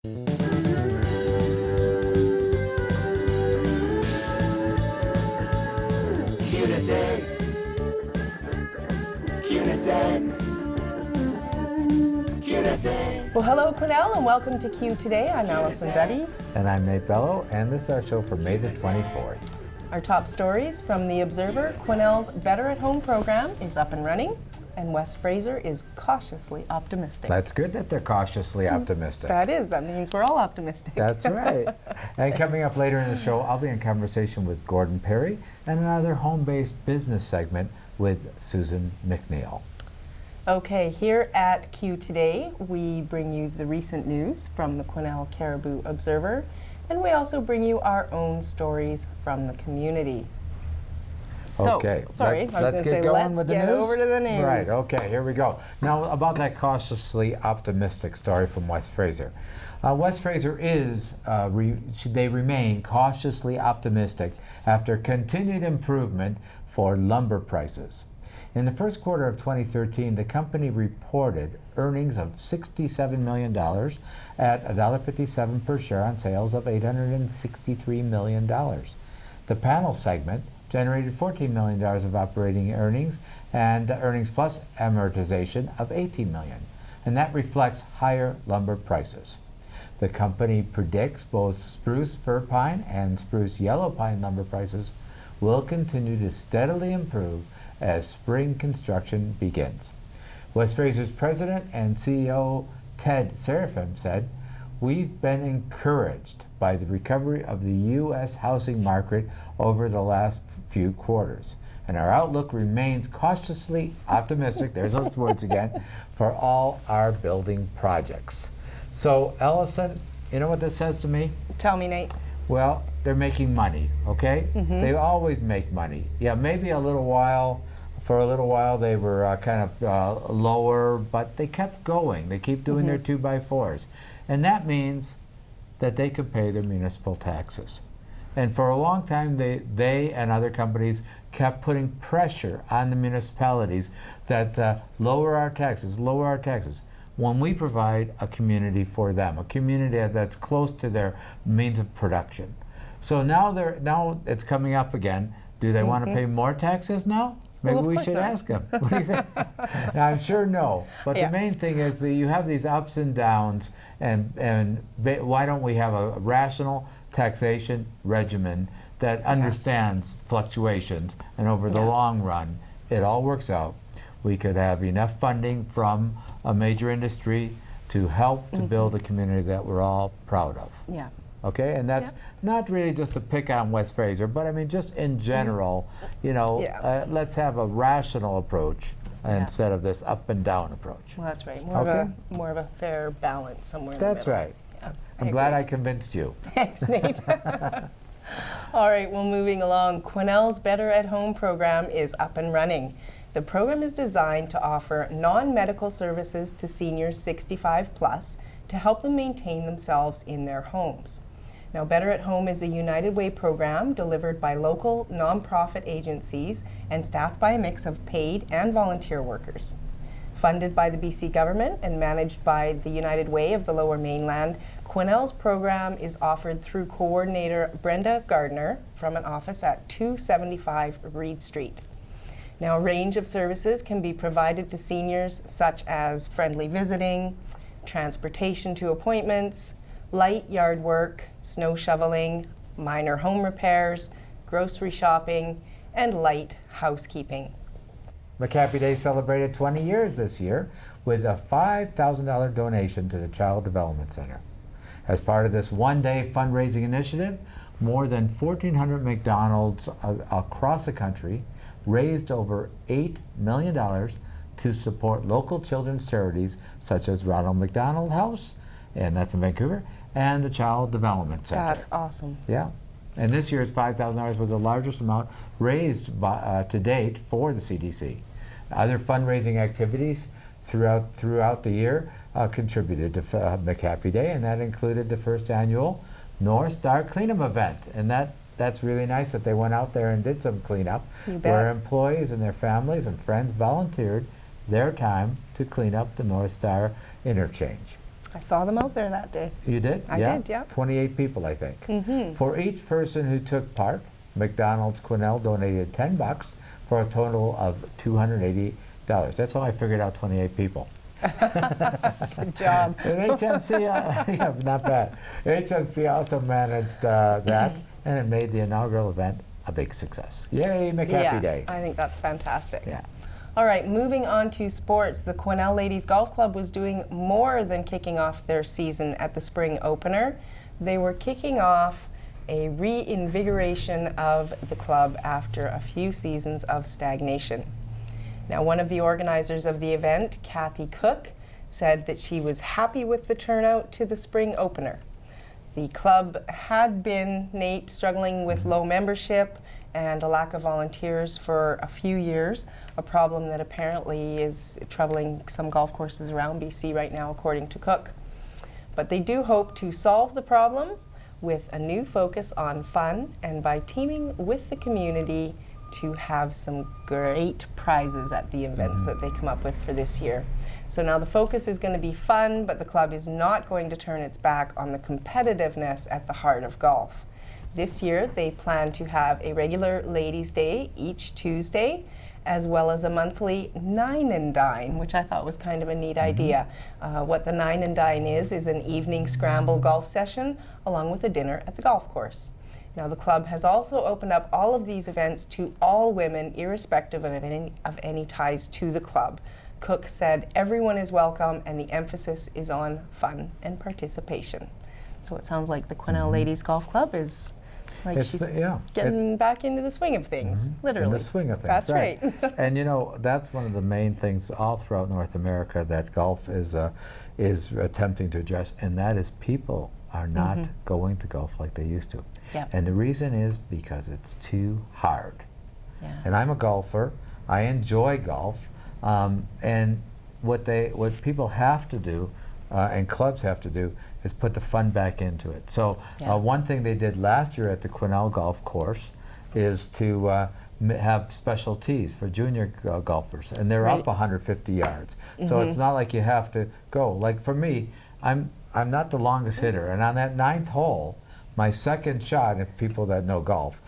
QToday. QToday. QToday. Well, hello, Quesnel, and welcome to Q Today. I'm Allison Duddy. And I'm Nate Bello, and this is our show for May the 24th. Our top stories from The Observer: Quesnel's Better at Home program is up and running, and West Fraser is cautiously optimistic. That's good that they're cautiously optimistic. That means we're all optimistic. That's right. And coming up later in the show, I'll be in conversation with Gordon Perry and another home-based business segment with Susan MacNeill. Okay, here at Q Today, we bring you the recent news from the Quesnel Caribou Observer, and we also bring you our own stories from the community. So, Okay, sorry, I was let's going to get say, going let's with the get news. over to the news. Right, okay, here we go. Now, about that cautiously optimistic story from West Fraser. West Fraser they remain cautiously optimistic after continued improvement for lumber prices. In the first quarter of 2013, the company reported earnings of $67 million at $1.57 per share on sales of $863 million. The panel segment generated $14 million of operating earnings and earnings plus amortization of $18 million, and that reflects higher lumber prices. The company predicts both spruce fir pine and spruce yellow pine lumber prices will continue to steadily improve as spring construction begins. West Fraser's president and CEO Ted Seraphim said, "We've been encouraged by the recovery of the U.S. housing market over the last few quarters, and our outlook remains cautiously optimistic," there's those words again, "for all our building projects." So, Allison, you know what this says to me? Tell me, Nate. Well, they're making money, okay? They always make money. Yeah, maybe for a little while they were kind of lower, but they kept going. They keep doing their 2x4s. And that means that they could pay their municipal taxes. And for a long time, they and other companies kept putting pressure on the municipalities that lower our taxes, lower our taxes. When we provide a community for them, a community that's close to their means of production. So now it's coming up again. Do they want to pay more taxes now? Maybe Well, we course should not. ask them. What do you think? Now, I'm sure no. But Yeah. the main thing is that you have these ups and downs, and why don't we have a rational taxation regimen that understands fluctuations, and over the long run, it all works out. We could have enough funding from a major industry to help to build a community that we're all proud of. Yeah. Okay, and that's not really just to pick on West Fraser, but I mean just in general, you know, let's have a rational approach instead of this up and down approach. Well, that's right. Okay. More of a fair balance somewhere in That's the middle. right. Yeah, I'm glad I convinced you. Thanks, Nate. All right, well, moving along. Quesnel's Better at Home program is up and running. The program is designed to offer non-medical services to seniors 65 plus to help them maintain themselves in their homes. Now, Better at Home is a United Way program delivered by local nonprofit agencies and staffed by a mix of paid and volunteer workers. Funded by the BC government and managed by the United Way of the Lower Mainland, Quesnel's program is offered through coordinator Brenda Gardner from an office at 275 Reed Street. Now, a range of services can be provided to seniors such as friendly visiting, transportation to appointments, light yard work, snow shoveling, minor home repairs, grocery shopping, and light housekeeping. McHappy Day celebrated 20 years this year with a $5,000 donation to the Child Development Center. As part of this one-day fundraising initiative, more than 1,400 McDonald's across the country raised over $8 million to support local children's charities such as Ronald McDonald House, and that's in Vancouver, and the Child Development Center. That's awesome. Yeah. And this year's $5,000 was the largest amount raised to date for the CDC. Other fundraising activities throughout the year contributed to McHappy Day, and that included the first annual North Star Cleanup event. And that's really nice that they went out there and did some cleanup, where employees and their families and friends volunteered their time to clean up the North Star interchange. I saw them out there that day. You did? I did, yeah. 28 people, I think. For each person who took part, McDonald's Quesnel donated $10 for a total of $280. That's how I figured out 28 people. Good job. And HMC, yeah, not bad. HMC also managed that, and it made the inaugural event a big success. Yay, McHappy Day. I think that's fantastic. Yeah. All right, moving on to sports. The Quesnel Ladies Golf Club was doing more than kicking off their season at the spring opener. They were kicking off a reinvigoration of the club after a few seasons of stagnation. Now, one of the organizers of the event, Kathy Cook, said that she was happy with the turnout to the spring opener. The club had been, Nate, struggling with low membership and a lack of volunteers for a few years, a problem that apparently is troubling some golf courses around BC right now, according to Cook. But they do hope to solve the problem with a new focus on fun and by teaming with the community to have some great prizes at the events that they come up with for this year. So now the focus is going to be fun, but the club is not going to turn its back on the competitiveness at the heart of golf. This year they plan to have a regular Ladies' Day each Tuesday, as well as a monthly Nine and Dine, which I thought was kind of a neat idea. What the Nine and Dine is an evening scramble golf session along with a dinner at the golf course. Now, the club has also opened up all of these events to all women, irrespective of any ties to the club. Cook said everyone is welcome and the emphasis is on fun and participation. So it sounds like the Quesnel Ladies Golf Club is like she's getting back into the swing of things, literally. In the swing of things, That's right. And you know, that's one of the main things all throughout North America that golf is attempting to address, and that is people are not going to golf like they used to. Yep. And the reason is because it's too hard. Yeah. And I'm a golfer. I enjoy golf. And what people have to do, and clubs have to do, is put the fun back into it. So one thing they did last year at the Quesnel Golf Course is to have special tees for junior golfers, and they're up 150 yards. So it's not like you have to go. Like for me, I'm not the longest hitter, and on that 9th hole, my second shot, if people that know golf,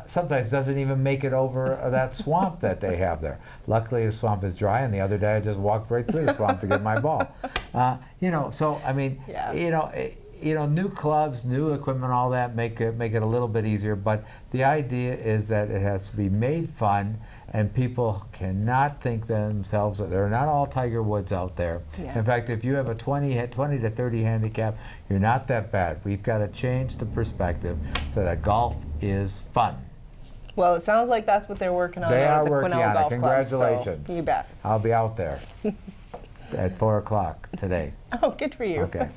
sometimes doesn't even make it over that swamp that they have there. Luckily, the swamp is dry, and the other day I just walked right through the swamp to get my ball. You know, so I mean, you know, new clubs, new equipment, all that make it a little bit easier. But the idea is that it has to be made fun, and people cannot think themselves that they're not all Tiger Woods out there. Yeah. In fact, if you have a 20 to 30 handicap, you're not that bad. We've got to change the perspective so that golf is fun. Well, it sounds like that's what they're working on They at are the working Quesnel on it. Golf Club. Congratulations. So you bet. I'll be out there at 4 o'clock today. Oh, good for you. Okay.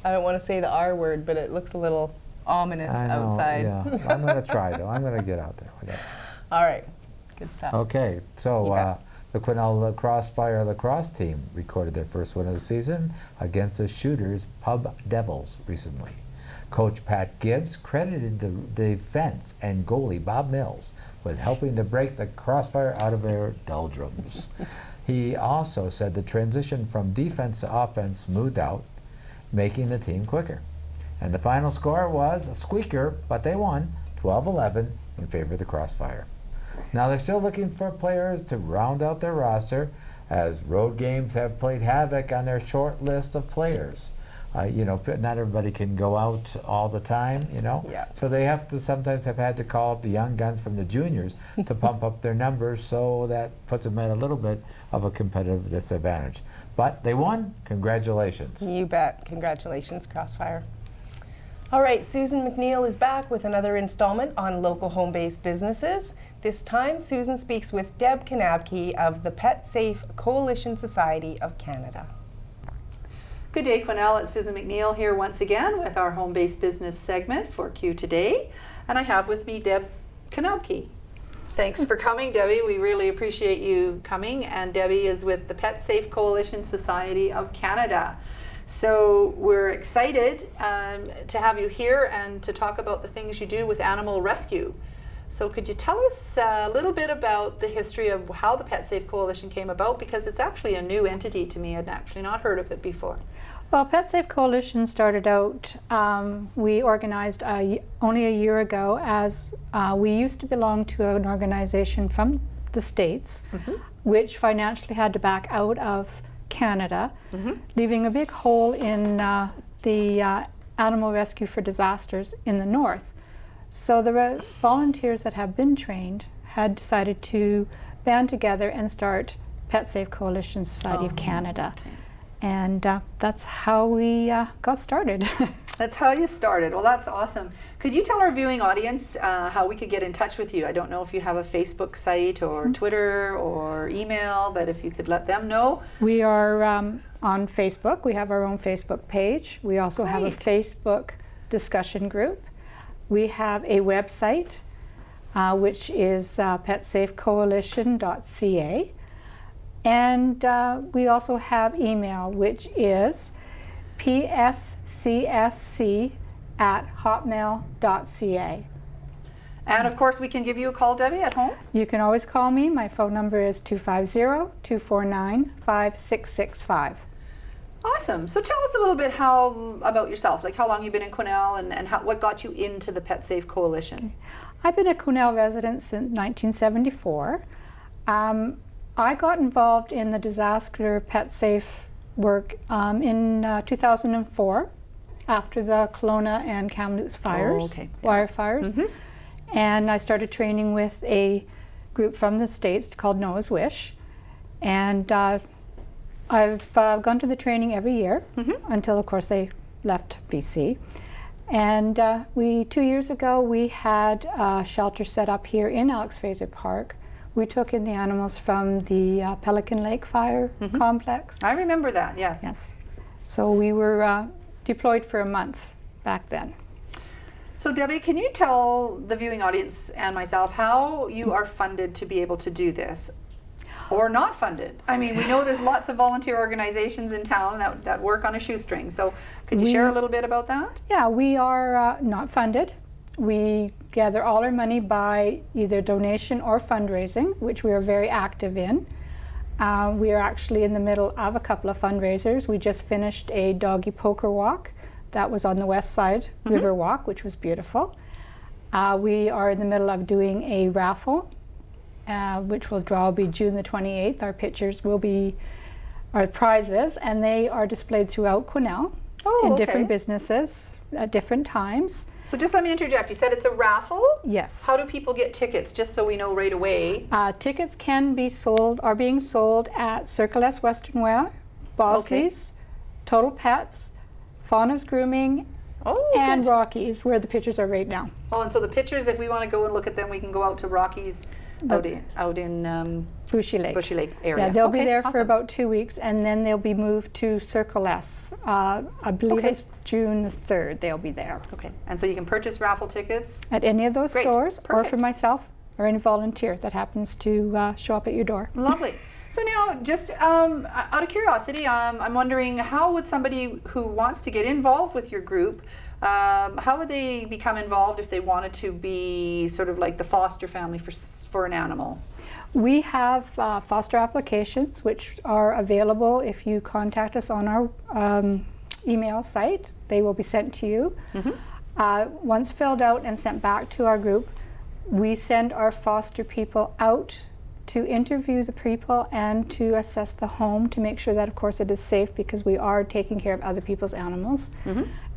I don't want to say the R word, but it looks a little ominous I know, outside. yeah. I'm going to try, though. I'm going to get out there with it. All right. Good stuff. Okay, so You bet. the Quesnel Crossfire lacrosse team recorded their first win of the season against the Shooters Pub Devils recently. Coach Pat Gibbs credited the defense and goalie Bob Mills with helping to break the Crossfire out of their doldrums. He also said the transition from defense to offense smoothed out, making the team quicker. And the final score was a squeaker, but they won 12-11 in favor of the Crossfire. Now they're still looking for players to round out their roster, as road games have played havoc on their short list of players. You know, not everybody can go out all the time, you know. Yeah. So they have to sometimes have had to call up the young guns from the juniors to pump up their numbers, so that puts them at a little bit of a competitive disadvantage. But they won. Congratulations. You bet. Congratulations, Crossfire. All right, Susan MacNeill is back with another installment on local home-based businesses. This time, Susan speaks with Deb Kanabke of the Pet Safe Coalition Society of Canada. Good day, Quesnel. It's Susan MacNeill here once again with our home-based business segment for QToday. And I have with me Deb Kanabke. Thanks for coming, Debbie. We really appreciate you coming. And Debbie is with the Pet Safe Coalition Society of Canada. So we're excited to have you here and to talk about the things you do with animal rescue. So could you tell us a little bit about the history of how the Pet Safe Coalition came about? Because it's actually a new entity to me. I'd actually not heard of it before. Well, Pet Safe Coalition started out, we organized only a year ago, as we used to belong to an organization from the States, which financially had to back out of Canada, leaving a big hole in the animal rescue for disasters in the north. So the volunteers that have been trained had decided to band together and start Pet Safe Coalition Society of Canada. Okay. And that's how we got started. That's how you started. Well, that's awesome. Could you tell our viewing audience how we could get in touch with you? I don't know if you have a Facebook site or Twitter or email, but if you could let them know. We are on Facebook. We have our own Facebook page. We also have a Facebook discussion group. We have a website, which is petsafecoalition.ca. And we also have email, which is pscsc@hotmail.ca. And of course, we can give you a call, Debbie, at home. You can always call me. My phone number is 250-249-5665. Awesome. So tell us a little bit about yourself, like how long you've been in Quesnel and what got you into the Pet Safe Coalition. I've been a Quesnel resident since 1974. I got involved in the disaster Pet Safe work in 2004 after the Kelowna and Kamloops fires, wildfires. And I started training with a group from the States called Noah's Wish. And I've gone to the training every year until, of course, they left BC. And 2 years ago, we had a shelter set up here in Alex Fraser Park. We took in the animals from the Pelican Lake Fire complex. I remember that, yes. Yes. So we were deployed for a month back then. So Debbie, can you tell the viewing audience and myself how you are funded to be able to do this? Or not funded? I mean, we know there's lots of volunteer organizations in town that work on a shoestring. So could you share a little bit about that? Yeah, we are not funded. We gather all our money by either donation or fundraising, which we are very active in. We are actually in the middle of a couple of fundraisers. We just finished a doggy poker walk. That was on the west side river walk, which was beautiful. We are in the middle of doing a raffle, which will be June the 28th. Our pictures will be our prizes, and they are displayed throughout Quesnel in different businesses at different times. So just let me interject. You said it's a raffle? Yes. How do people get tickets, just so we know right away? Tickets are being sold at Circle S Western Wear, Bosley's, Total Pets, Fauna's Grooming, and Rocky's, where the pictures are right now. Oh, and so the pictures, if we want to go and look at them, we can go out to Rocky's out in Bushy Lake. Bushy Lake area. Yeah, they'll be there for about 2 weeks, and then they'll be moved to Circle S. I believe it's June the 3rd they'll be there. Okay, and so you can purchase raffle tickets? At any of those stores, or Perfect. for myself, or any volunteer that happens to show up at your door. Lovely. So now, just out of curiosity, I'm wondering, how would somebody who wants to get involved with your group, how would they become involved if they wanted to be sort of like the foster family for an animal? We have foster applications, which are available if you contact us on our email site. They will be sent to you. Once filled out and sent back to our group, we send our foster people out to interview the people and to assess the home to make sure that, of course, it is safe, because we are taking care of other people's animals.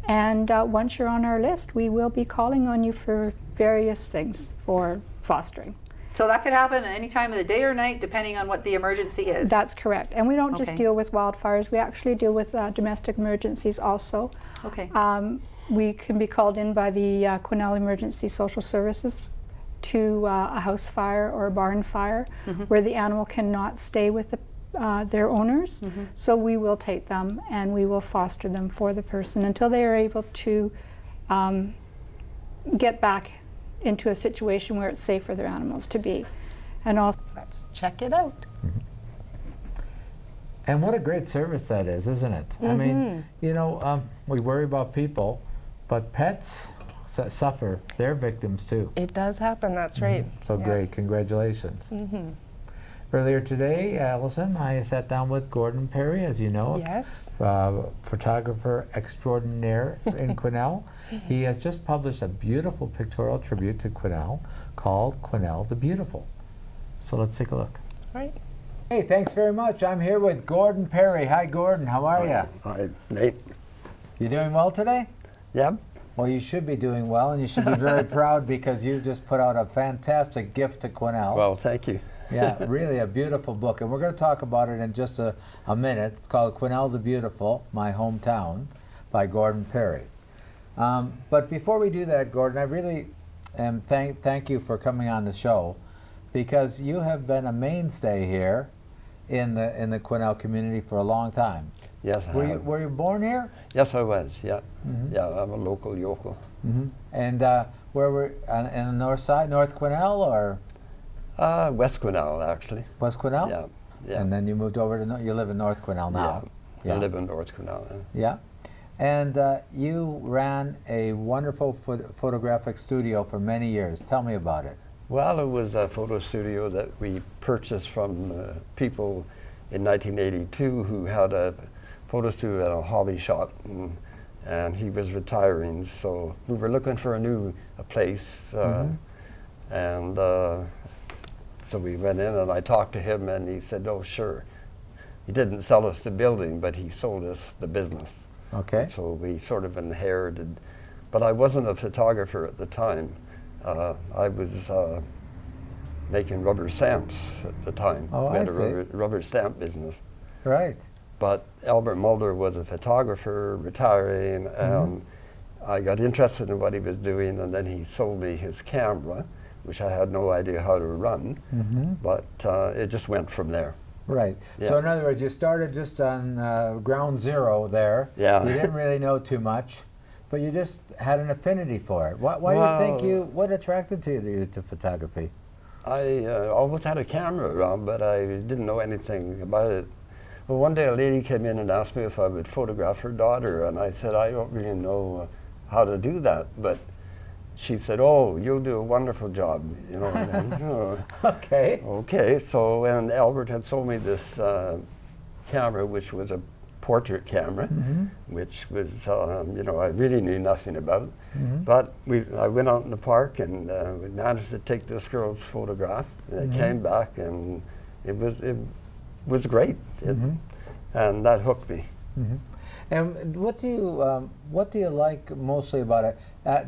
And once you're on our list, we will be calling on you for various things for fostering. So that could happen at any time of the day or night, depending on what the emergency is? That's correct. And we don't just deal with wildfires, we actually deal with domestic emergencies also. Okay. We can be called in by the Quesnel Emergency Social Services to a house fire or a barn fire where the animal cannot stay with their owners. So we will take them and we will foster them for the person until they are able to get back into a situation where it's safe for their animals to be. And also, Let's check it out. And what a great service that is, isn't it? I mean, you know, we worry about people, but pets, suffer. They're victims too. It does happen, that's right. So Yeah. great, congratulations. Earlier today, Allison, I sat down with Gordon Perry, as you know, Yes. photographer extraordinaire in Quesnel. He has just published a beautiful pictorial tribute to Quesnel called Quesnel the Beautiful. So let's take a look. Right. Hey, thanks very much. I'm here with Gordon Perry. Hi, Gordon. How are you? Hi, Nate. You doing well today? Yeah. Well, you should be doing well, and you should be very proud because you just put out a fantastic gift to Quesnel. Well, thank you. Yeah, really a beautiful book, and we're going to talk about it in just a minute. It's called Quesnel the Beautiful, My Hometown, by Gordon Perry. But before we do that, Gordon, I really thank you for coming on the show, because you have been a mainstay here in the Quesnel community for a long time. Yes, I have. Were you born here? Yes, I was. Yeah. Yeah, I'm a local yokel. And where were on the north side, North Quesnel or West Quesnel, actually. West Quesnel? Yeah. Yeah. And then you moved over to you live in North Quesnel now. I live in North Quesnel. Yeah. And you ran a wonderful photographic studio for many years. Tell me about it. Well, it was a photo studio that we purchased from people in 1982 who had a photo studio at a hobby shop, and he was retiring, so we were looking for a place, and so we went in and I talked to him and he said, oh, sure. He didn't sell us the building, but he sold us the business. Okay. So we sort of inherited, but I wasn't a photographer at the time. I was making rubber stamps at the time. Oh, we had I a see. rubber stamp business. Right. But Albert Mulder was a photographer, retiring, and I got interested in what he was doing, and then he sold me his camera, which I had no idea how to run, but it just went from there. Right. Yeah. So in other words, you started just on ground zero there. Yeah. You didn't really know too much, but you just had an affinity for it. Why do you think what attracted you to photography? I always had a camera around, but I didn't know anything about it. Well, one day a lady came in and asked me if I would photograph her daughter, and I said, I don't really know how to do that, but she said, oh, you'll do a wonderful job, you know. And then, Okay. okay, so, and Albert had sold me this camera, which was a portrait camera, which was, you know, I really knew nothing about. But I went out in the park and we managed to take this girl's photograph, and it came back, and it was great, and that hooked me. And what do you like mostly about it?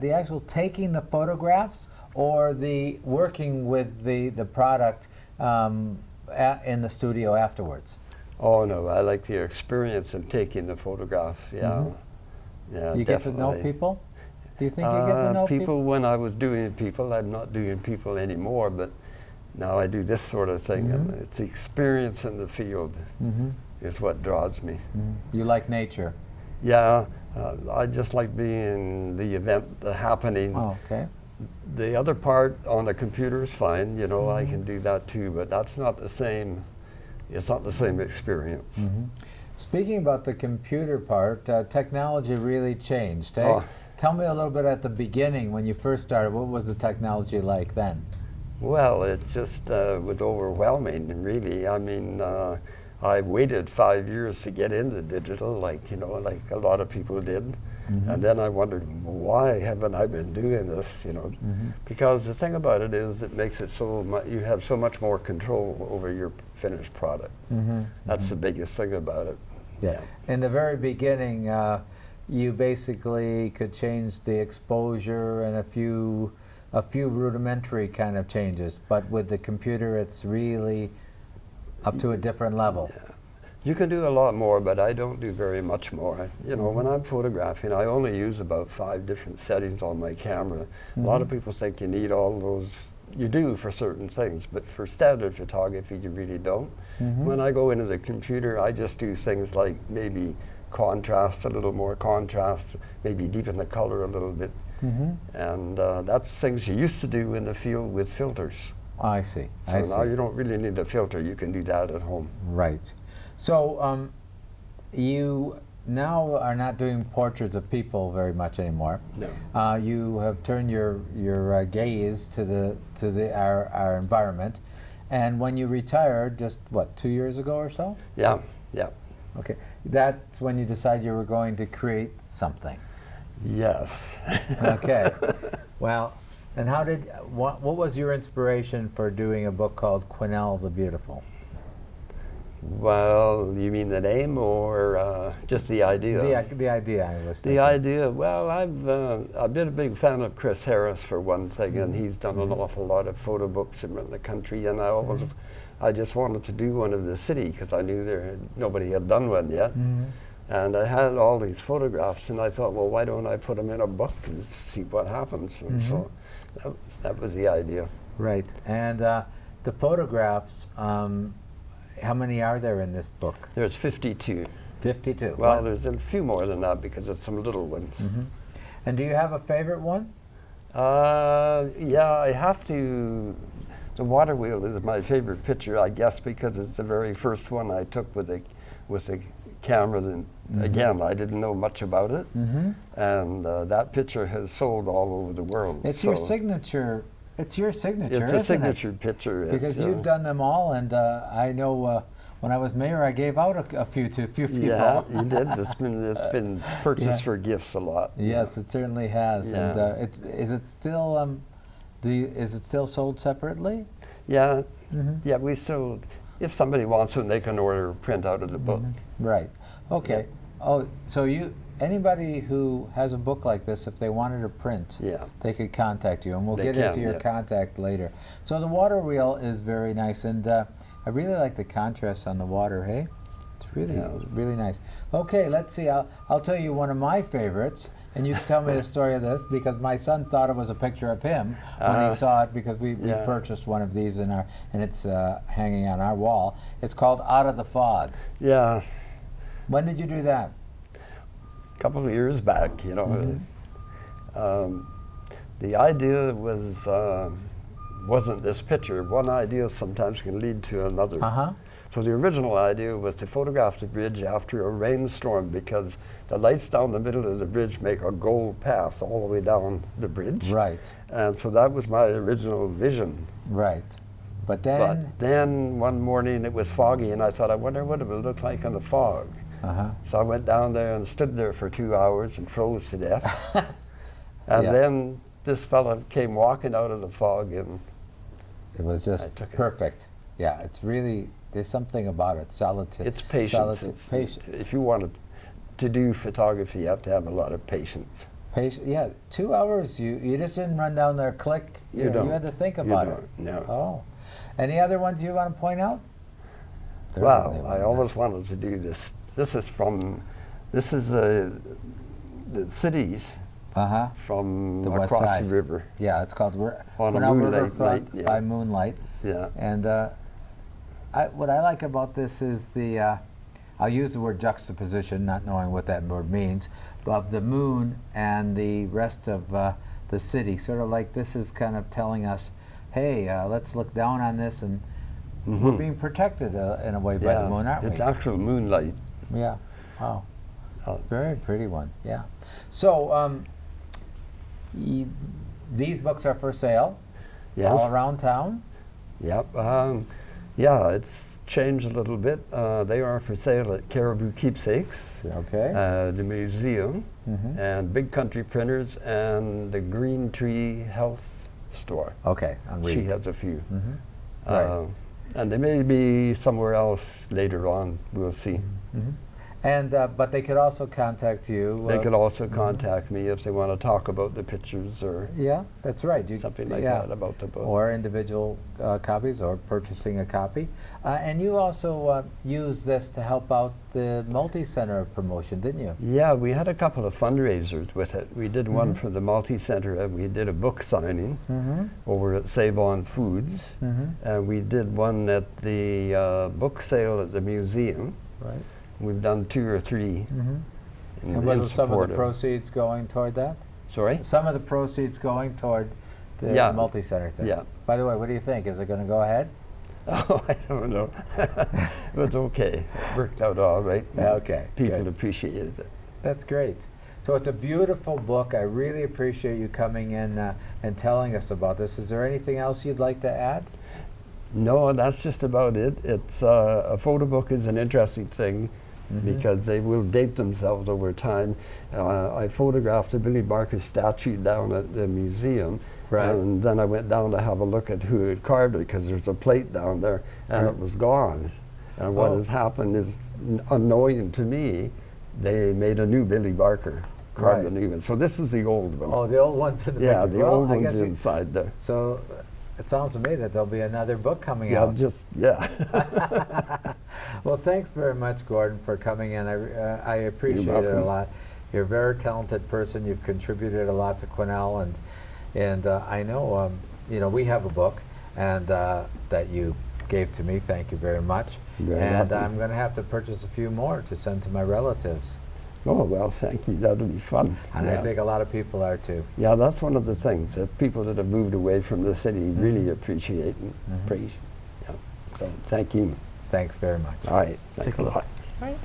The actual taking the photographs, or the working with the product in the studio afterwards? Oh no, I like the experience of taking the photograph. Yeah, yeah. You definitely. get to know people? Do you think you get to know people? When I was doing people, I'm not doing people anymore, but now I do this sort of thing, and it's the experience in the field is what draws me. You like nature? Yeah, I just like being the event, the happening. Oh, okay. The other part on the computer is fine, you know, I can do that too, but that's not the same. It's not the same experience. Speaking about the computer part, technology really changed. Eh? Oh. Tell me a little bit at the beginning when you first started. What was the technology like then? Well, it just was overwhelming, really. I mean, I waited 5 years to get into digital, like, you know, like a lot of people did. And then I wondered, why haven't I been doing this, you know? Because the thing about it is, it makes it so much, you have so much more control over your finished product. That's the biggest thing about it. Yeah. In the very beginning, you basically could change the exposure and a few rudimentary kind of changes, but with the computer, it's really up to a different level. Yeah. You can do a lot more, but I don't do very much more. You know, when I'm photographing, I only use about 5 different settings on my camera. A lot of people think you need all those. You do for certain things, but for standard photography, you really don't. When I go into the computer, I just do things like maybe contrast, a little more contrast, maybe deepen the color a little bit. And that's things you used to do in the field with filters. I see. So now you don't really need a filter. You can do that at home. Right. So you now are not doing portraits of people very much anymore. No. You have turned your gaze to our environment, and when you retired, just what, 2 years ago or so? Yeah, yeah. Okay, that's when you decided you were going to create something. Yes. Okay, well, and what was your inspiration for doing a book called Quesnel the Beautiful? Well, you mean the name or just the idea? The idea I was thinking. The idea, well, I've been a big fan of Chris Harris for one thing, and he's done an awful lot of photo books around the country, and I just wanted to do one of the city because I knew nobody had done one yet. And I had all these photographs, and I thought, well, why don't I put them in a book and see what happens? And so that was the idea. Right, and the photographs, how many are there in this book? There's 52. 52. Well, there's a few more than that because there's some little ones. And do you have a favorite one? Yeah, I have to. The water wheel is my favorite picture, I guess, because it's the very first one I took with a camera. And again, I didn't know much about it, and that picture has sold all over the world. It's your signature. It's your signature. It's a signature picture. Because you've done them all, and I know when I was mayor, I gave out a few to a few people. Yeah, you did. It's been purchased for gifts a lot. Yes, it certainly has. Yeah. And is it still is it still sold separately? Yeah, yeah. We still, if somebody wants one, they can order a print out of the book. Right. Okay. Yeah. Oh, so anybody who has a book like this, if they wanted a print, they could contact you, and we'll get into your contact later. So the water wheel is very nice, and I really like the contrast on the water. Hey, it's really nice. Okay, let's see. I'll tell you one of my favorites, and you can tell me the story of this, because my son thought it was a picture of him when he saw it, because we purchased one of these and it's hanging on our wall. It's called Out of the Fog. Yeah. When did you do that? Couple of years back, you know. The idea wasn't this picture. One idea sometimes can lead to another. So the original idea was to photograph the bridge after a rainstorm, because the lights down the middle of the bridge make a gold path all the way down the bridge. Right. And so that was my original vision. Right. But then one morning it was foggy, and I thought, I wonder what it would look like in the fog. So I went down there and stood there for 2 hours and froze to death. And then this fella came walking out of the fog, and it was just perfect. Yeah, it's really, there's something about it. Solitude. It's patience. If you want to do photography, you have to have a lot of patience. Yeah, 2 hours. You just didn't run down there, click. You had to think about it. No. Oh, any other ones you want to point out? Well, I always wanted to do this. This is the cities from the west across side. the river. Yeah, it's called on a moonlight night. By moonlight. Yeah. And what I like about this is I'll use the word juxtaposition, not knowing what that word means, of the moon and the rest of the city. Sort of like this is kind of telling us, hey, let's look down on this, and we're being protected in a way by the moon, aren't we? It's actual moonlight. Yeah. Wow. Very pretty one. Yeah. So these books are for sale all around town? Yep. Yeah, it's changed a little bit. They are for sale at Caribou Keepsakes, the museum, and Big Country Printers, and the Green Tree Health Store. Okay. She has a few. Right. And they may be somewhere else later on. We'll see. And but they could also contact you. They could also contact me if they want to talk about the pictures or that's right. Something like that about the book. Or individual copies, or purchasing a copy. And you also used this to help out the multi-center promotion, didn't you? Yeah, we had a couple of fundraisers with it. We did one for the multi-center, and we did a book signing over at Save On Foods. And we did one at the book sale at the museum. Right. We've done 2 or 3. And what are some of the proceeds going toward that? Sorry? Some of the proceeds going toward the multi-center thing. Yeah. By the way, what do you think? Is it going to go ahead? Oh, I don't know. It was okay. It worked out all right. Okay, People good. appreciated it. That's great. So it's a beautiful book. I really appreciate you coming in and telling us about this. Is there anything else you'd like to add? No, that's just about it. It's a photo book is an interesting thing because they will date themselves over time. I photographed a Billy Barker statue down at the museum, and then I went down to have a look at who had carved it because there's a plate down there, and it was gone. And what has happened is, unknowing to me, they made a new Billy Barker, carved a new one. So this is the old one. Oh, the old one's in the Yeah, picture. the Well, old I one's guess inside there. So it sounds to me that there'll be another book coming Yeah, out. Well, thanks very much, Gordon, for coming in. I appreciate it a welcome. lot. You're a very talented person. You've contributed a lot to Quesnel, and I know we have a book and that you gave to me. Thank you very much. You're and welcome. I'm going to have to purchase a few more to send to my relatives. Oh, well, thank you. That'll be fun. And I think a lot of people are too. Yeah, that's one of the things that people that have moved away from the city really appreciate and praise. Yeah. So thank you. Thanks very much. All right. Thanks a lot. Right.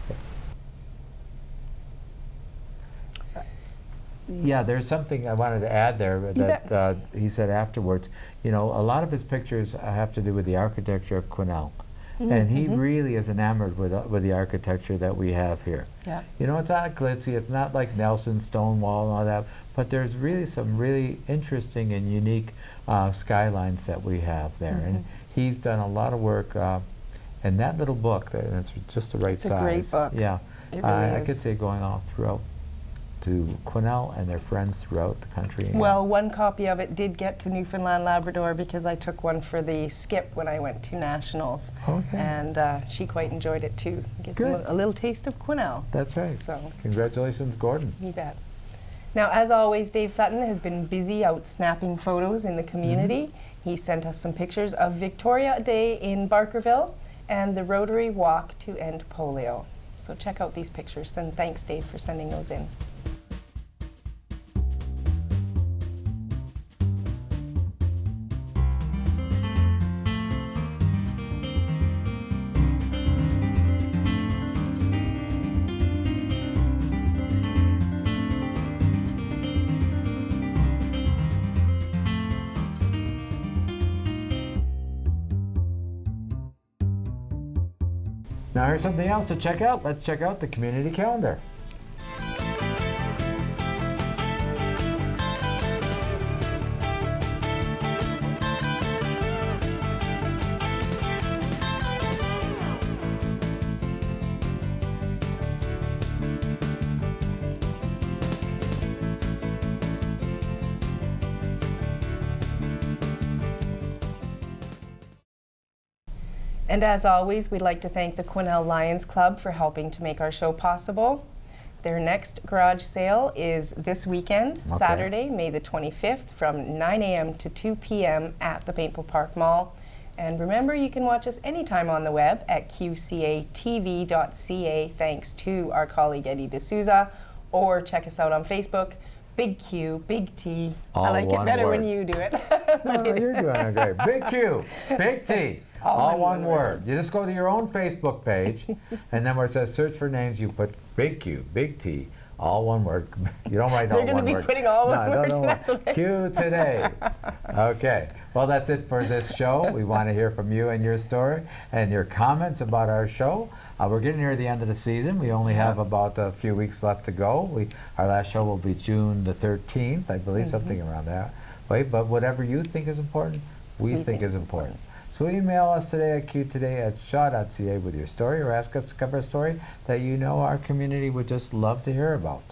Yeah, there's something I wanted to add there that he said afterwards. You know, a lot of his pictures have to do with the architecture of Quesnel. And he really is enamored with the architecture that we have here. Yeah. You know, it's not glitzy, it's not like Nelson Stonewall and all that, but there's really some really interesting and unique skylines that we have there. And he's done a lot of work, and that little book, and it's just the right size. It's a great book. Yeah. It really I is. could say going all throughout to Quesnel and their friends throughout the country. Well, one copy of it did get to Newfoundland Labrador because I took one for the skip when I went to Nationals. Okay. And she quite enjoyed it too. Get Good. a little taste of Quesnel. That's right. So, Congratulations, Gordon. you bet. Now, as always, Dave Sutton has been busy out snapping photos in the community. He sent us some pictures of Victoria Day in Barkerville and the Rotary Walk to End Polio. So check out these pictures. Then thanks, Dave, for sending those in. Now here's something else to check out. Let's check out the community calendar. And as always, we'd like to thank the Quesnel Lions Club for helping to make our show possible. Their next garage sale is this weekend, Saturday, May the 25th, from 9 a.m. to 2 p.m. at the Maple Park Mall. And remember, you can watch us anytime on the web at qcatv.ca, thanks to our colleague Eddie D'Souza, or check us out on Facebook. Big Q, Big T. I All like it one better word. when you do it. Oh, you're doing it great. Big Q, Big T, all one word. You just go to your own Facebook page, and then where it says search for names, you put Big Q, Big T, all one word. You don't write all They're one word. going to be putting all one word. No. That's what I Q today. Okay. Well, that's it for this show. We want to hear from you and your story and your comments about our show. We're getting near the end of the season. We only have about a few weeks left to go. Our last show will be June the 13th, I believe, something around that way. But whatever you think is important, we think is important. So email us today at qtoday@shaw.ca with your story, or ask us to cover a story that you know our community would just love to hear about.